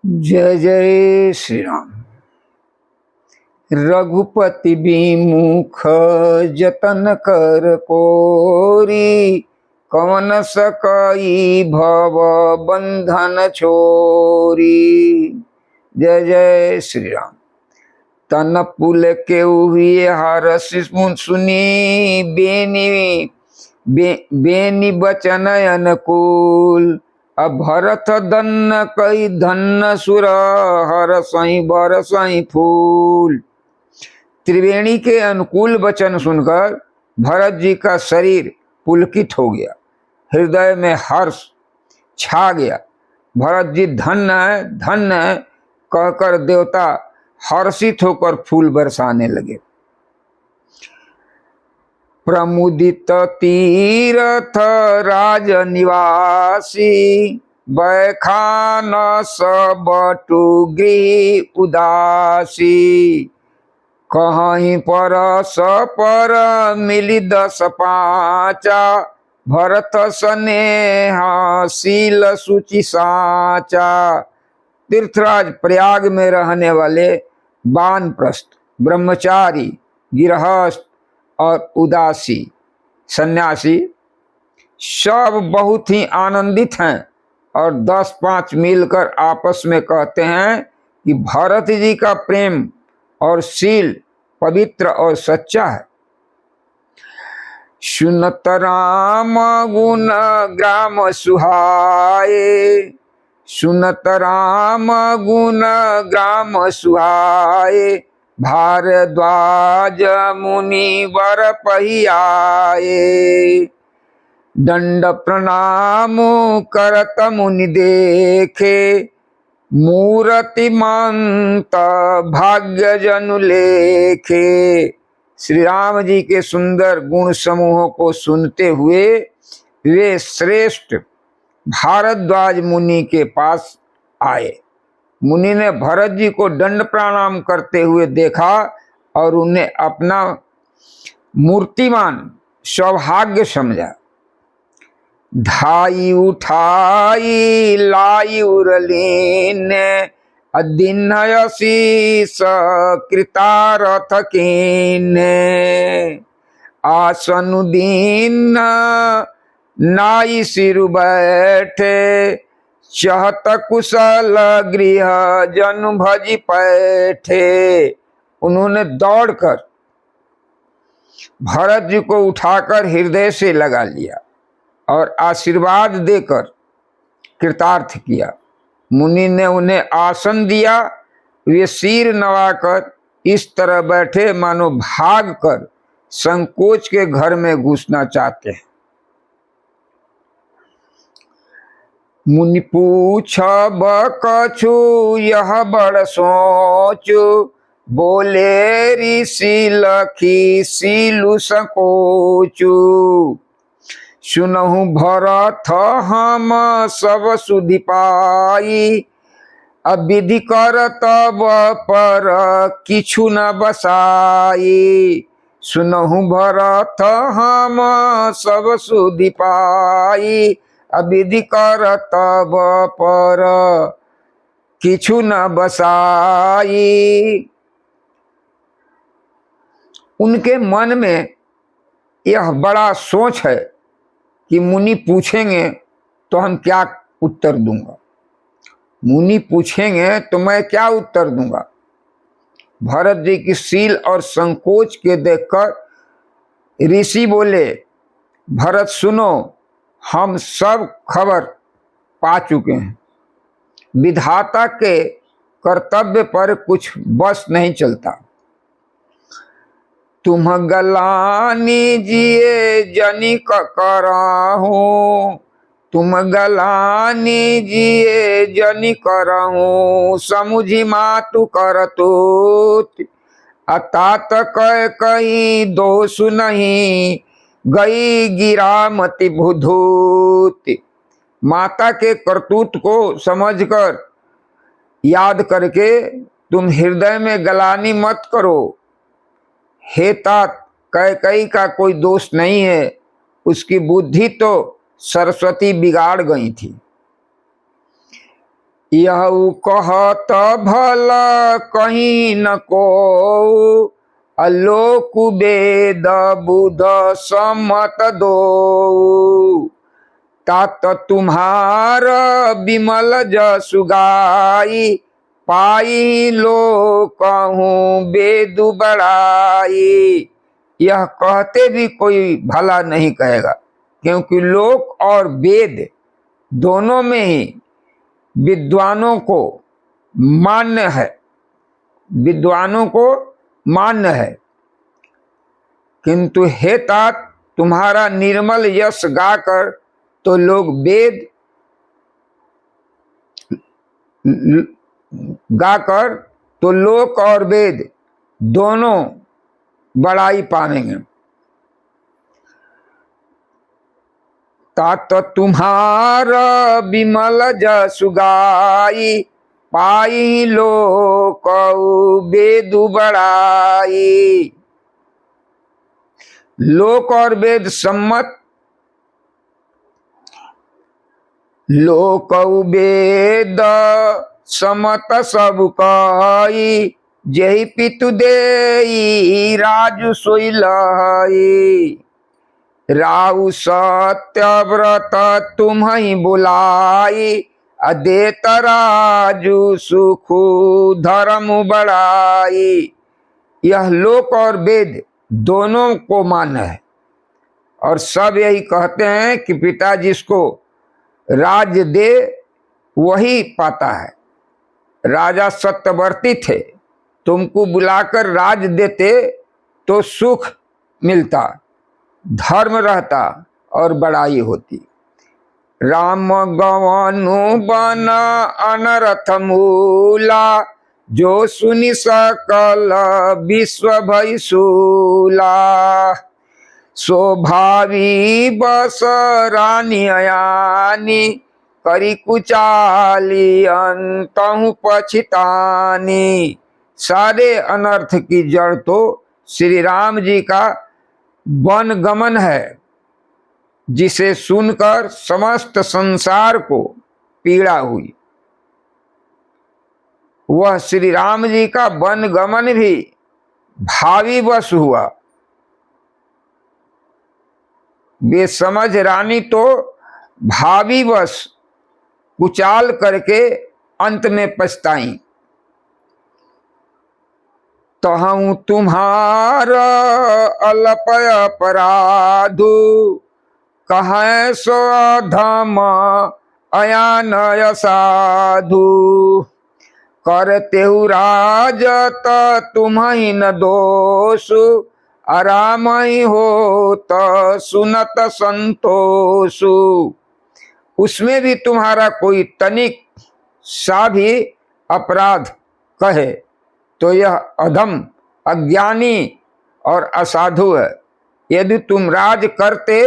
जय जय श्री राम। रघुपति विमुख जतन कर कोरी, कवन सकई भव बंधन छोरी। जय जय श्री राम। तन पुल के हुए हरस सुनी, बेनी बचन अनुकूल। अब भरत दन्न कई धन्न सुर, हर सही बर सही फूल। त्रिवेणी के अनुकूल वचन सुनकर भरत जी का शरीर पुलकित हो गया, हृदय में हर्ष छा गया। भरत जी धन्य है धन्य है कहकर देवता हर्षित होकर फूल बरसाने लगे। प्रमुदित तीरथ राज निवासी, बैखान सब गृह उदासी। कहीं परस पर मिली 10 पाँचा, भरत स्नेहा शील सुचि साचा। तीर्थराज प्रयाग में रहने वाले वानप्रस्थ, ब्रह्मचारी, गृहस्थ और उदासी सन्यासी सब बहुत ही आनंदित हैं और 10-5 मिलकर आपस में कहते हैं कि भरत जी का प्रेम और शील पवित्र और सच्चा है। सुनत राम गुण ग्राम सुहाए, सुनत राम गुण ग्राम सुहाए। भारद्वाज मुनि वर पहियाए, दंड प्रणाम करत मुनि देखे। मूर्तिमंत भाग्य जनु लेखे। श्री राम जी के सुंदर गुण समूहों को सुनते हुए वे श्रेष्ठ भारद्वाज मुनि के पास आए। मुनि ने भरत जी को दंड प्रणाम करते हुए देखा और उन्हें अपना मूर्तिमान सौभाग्य समझा। धाई उठाई लाई उरलीन, अदिन्नयसी कृतारथ कीन। आसनुदीन नाई सिरु बैठे, चहत कुशल गृह जनु भजी पैठे। उन्होंने दौड़कर भरत जी को उठाकर हृदय से लगा लिया और आशीर्वाद देकर कृतार्थ किया। मुनि ने उन्हें आसन दिया, वे सिर नवाकर इस तरह बैठे मानो भाग कर संकोच के घर में घुसना चाहते हैं। मुनि पूछ कछु यह बड़ सोच, बोले ऋषि लखी सीलु संकोचु। सुनहु भरत हम सब सुधि पाई, अविधि कर तब पर किछु न बसाई। सुनहु भरत हम सब सुधि पाई, अविधि कर तब पर किछु न बसाई। उनके मन में यह बड़ा सोच है कि मुनि पूछेंगे तो हम क्या उत्तर दूंगा, मुनि पूछेंगे तो मैं क्या उत्तर दूंगा। भरत जी की शील और संकोच के देखकर ऋषि बोले, भरत सुनो, हम सब खबर पा चुके हैं। विधाता के कर्तव्य पर कुछ बस नहीं चलता। तुम गलानी जिए जनी करहूं, तुम गलानी जिए जनी करहूं। समुझी मातु करतूत, अतात कह कहीं दोष नहीं, गई गिरा मति बुधूत। माता के करतूत को समझकर याद करके तुम हृदय में गलानी मत करो। हे तात, कैकई का कोई दोष नहीं है, उसकी बुद्धि तो सरस्वती बिगाड़ गई थी। यह कहत भला कहीं न को अलोक वेद बुध सम्मत दो तात तुम्हार विमल जसु गाई पाई लो कहूँ वेद बड़ाई। यह कहते भी कोई भला नहीं कहेगा, क्योंकि लोक और वेद दोनों में ही विद्वानों को मान्य है, विद्वानों को मान्य है। किंतु हे तात, तुम्हारा निर्मल यश गाकर तो लोग वेद गाकर तो लोक और वेद दोनों बड़ाई पावेंगे। तात तुम्हारा विमल जसु गाई पाई लोक वेद बड़ाई। लोक और वेद सम्मत, लोक वेद समत सब कही जही पितु देई राजु सोई लही। राउ सत्यव्रत तुम्हि बुलाई अदेत राजु सुखु धर्म बढ़ाई। यह लोक और वेद दोनों को मान्य है और सब यही कहते हैं कि पिता जिसको राज्य दे वही पाता है। राजा सत्यवर्ती थे, तुमको बुलाकर राज देते तो सुख मिलता, धर्म रहता और बड़ाई होती। राम गवनु बन अनरथ मूला जो सुनि सकल विश्व भय सूला। स्वभावी बस रानी अयानी करी कुचाली अंतहु पछितानी। सारे अनर्थ की जड़ तो श्री राम जी का वन गमन है, जिसे सुनकर समस्त संसार को पीड़ा हुई। वह श्री राम जी का वन गमन भी भावी वश हुआ। बेसमझ रानी तो भावी वश कुचाल करके अंत में पछताई। तहु तुम्हारा अलपय अपराधु कहे सो धम अयानय साधु। करतेहु राजत तुम्हि न दोषु आरामहि होत सुनत संतोषु। उसमें भी तुम्हारा कोई तनिक सा भी अपराध कहे तो यह अधम, अज्ञानी और असाधु है। यदि तुम राज करते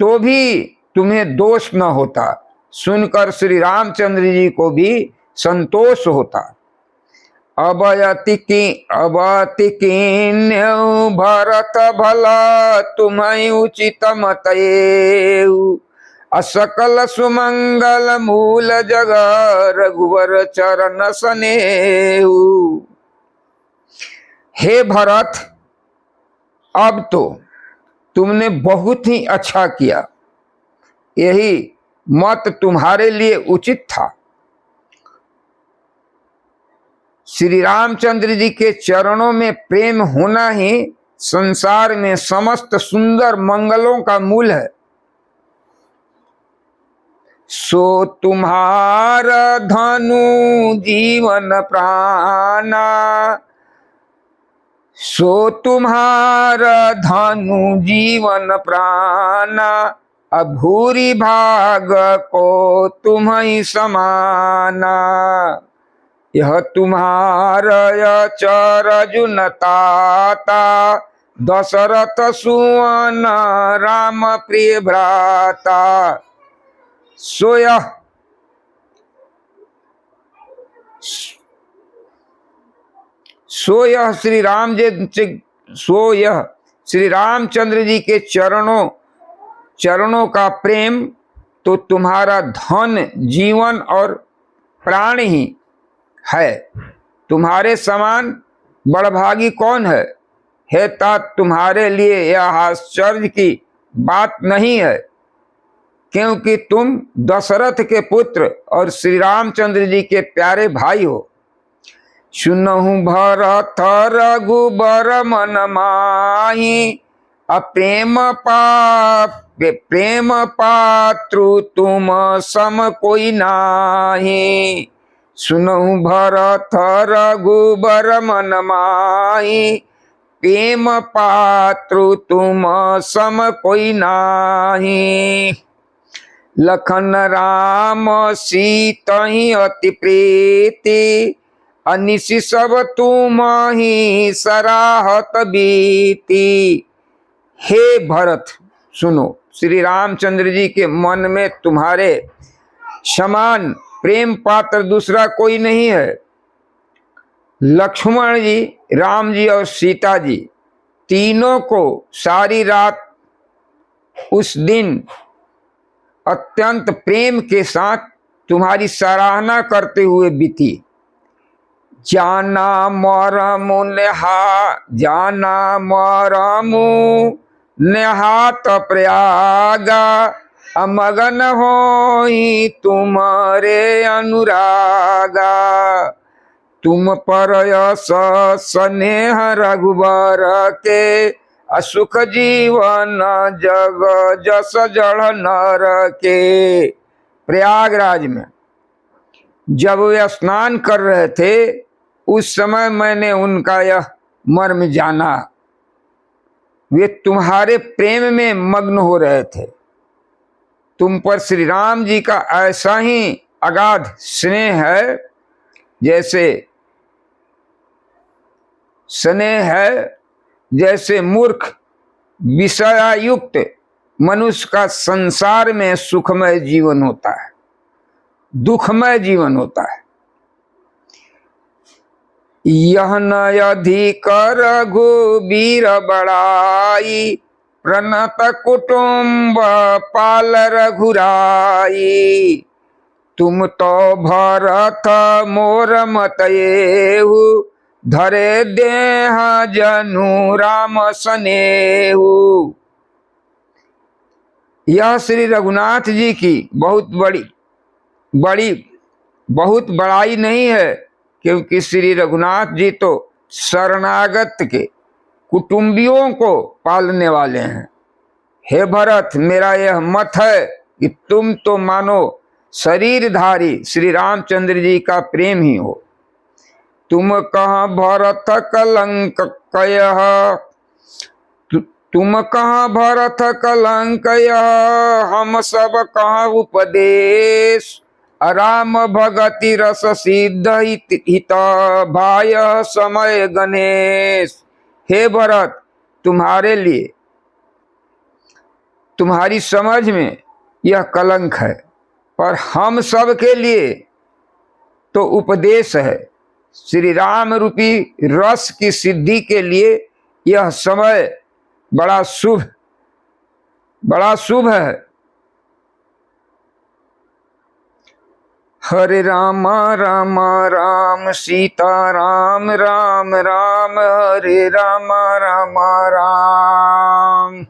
तो भी तुम्हें दोष न होता, सुनकर श्री रामचंद्र जी को भी संतोष होता। अबयति कीन्यौ भरत भला तुम्हें उचित मतएउ। असकल सुमंगल मूल जग रघुवर चरण सनेहु। हे भरत, अब तो तुमने बहुत ही अच्छा किया, यही मत तुम्हारे लिए उचित था। श्री रामचंद्र जी के चरणों में प्रेम होना ही संसार में समस्त सुंदर मंगलों का मूल है। सो तुम्हारा धनु जीवन प्राणा, सो तुम्हारा धनु जीवन प्राणा। अभूरी भाग को तुम्हि समाना। यह तुम्हारा चरजुन ताता दशरथ सुवन राम प्रिय भ्राता। सो यह श्री रामचंद्र जी के चरणों का प्रेम तो तुम्हारा धन, जीवन और प्राण ही है। तुम्हारे समान बड़भागी कौन है? हे तात, तुम्हारे लिए यह आश्चर्य की बात नहीं है, क्योंकि तुम दशरथ के पुत्र और श्री रामचंद्र जी के प्यारे भाई हो। सुनहु भरत रघुबर मन माही, प्रेम पात्रु तुम सम कोई नाही। सुनहु भरत रघुबर मन माही, प्रेम पात्रु तुम सम कोई नाही। लखन राम सीतहि अति प्रीति, अनिश सब तुम ही सराहत बीती। हे भरत, सुनो, श्री रामचंद्र जी के मन में तुम्हारे समान प्रेम पात्र दूसरा कोई नहीं है। लक्ष्मण जी, राम जी और सीता जी तीनों को सारी रात उस दिन अत्यंत प्रेम के साथ तुम्हारी सराहना करते हुए बीती। जाना मरमु नेहात प्रयागा, अमगन होई तुम्हारे अनुरागा। तुम पर यश स्नेह रघुबर के, असुख जीवन जग जस जड़ नर के। प्रयागराज में जब वे स्नान कर रहे थे, उस समय मैंने उनका यह मर्म जाना। वे तुम्हारे प्रेम में मग्न हो रहे थे। तुम पर श्री राम जी का ऐसा ही अगाध स्नेह है, जैसे मूर्ख विषयायुक्त मनुष्य का संसार में सुखमय जीवन होता है, दुखमय जीवन होता है। यह न अधिक रघुबीर बड़ाई, प्रणत कुटुंब पाल रघुराई। तुम तो भरत मोर मत एहु, धरे देह जनु राम सनेहु। यह श्री रघुनाथ जी की बहुत बड़ाई नहीं है, क्योंकि श्री रघुनाथ जी तो शरणागत के कुटुंबियों को पालने वाले हैं। हे भरत, मेरा यह मत है कि तुम तो मानो शरीरधारी श्री रामचंद्र जी का प्रेम ही हो। तुम कहाँ भरत कलंक कयः, तुम कहाँ भरत कलंक यः, हम सब कहाँ उपदेश। राम भगति रस सिद्ध हित भाय समय गणेश। हे भरत, तुम्हारे लिए, तुम्हारी समझ में यह कलंक है, पर हम सब के लिए तो उपदेश है। श्री राम रूपी रस की सिद्धि के लिए यह समय बड़ा शुभ है। हरे राम राम राम सीता राम राम राम, हरे राम राम राम।